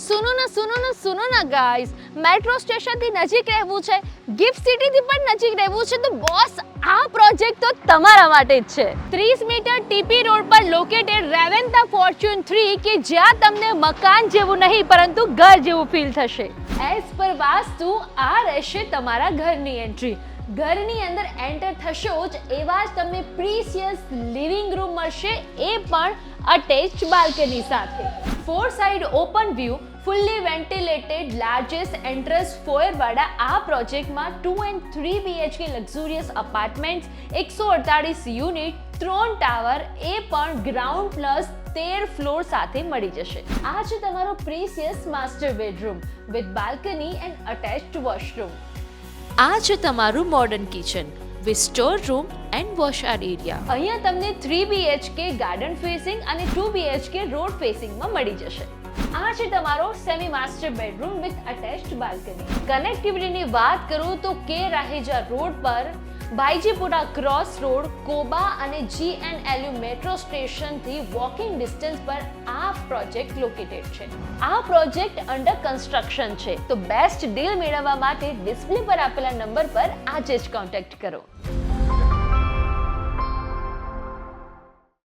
સુનો ના guys, metro સ્ટેશનથી નજીક રહેવું છે, ગિફ્ટ સિટીથી પણ નજીક રહેવું છે તો બોસ આ પ્રોજેક્ટ તો તમારા માટે જ છે. 30 મીટર ટીપી રોડ પર લોકેટેડ રેવેન્તા ફોર્ચ્યુન 3 કે જ્યાં તમને મકાન જેવું નહીં પરંતુ ઘર જેવું ફીલ થશે. એઝ પર વાસ્તુ આ રહેશે તમારા ઘરની એન્ટ્રી. ઘરની અંદર એન્ટર થશો જ એવા જ તમને પ્રીસિયસ લિવિંગ રૂમ મળશે, એ પણ અટેચ્ડ બાલ્કની સાથે. 4 side open view, fully ventilated largest entrance foyer વાળા આ પ્રોજેક્ટમાં 2 and 3 BHK luxurious apartments, 148 unit, 3 tower, એ પણ ગ્રાઉન્ડ પ્લસ 13 ફ્લોર સાથે મળી જશે. આ છે તમારો precious master bedroom with balcony and attached washroom. આ છે તમારું modern kitchen with store room and washer area. અહીંયા તમને 3 BHK ગાર્ડન ફેસિંગ અને 2 BHK રોડ ફેસિંગમાં મળી જશે. આ છે તમારો semi master bedroom with attached balcony. કનેક્ટિવિટીની વાત કરું તો કે રાહેજા રોડ પર ભાઈજીપુરા ક્રોસ રોડ, કોબા અને GNLU મેટ્રો સ્ટેશનથી વોકિંગ ડિસ્ટન્સ પર આ પ્રોજેક્ટ લોકેટેડ છે. આ પ્રોજેક્ટ અંડર કન્સ્ટ્રક્શન છે, તો બેસ્ટ ડીલ મેળવવા માટે ડિસ્પ્લે પર આપેલા નંબર પર આજે જ કોન્ટેક્ટ કરો.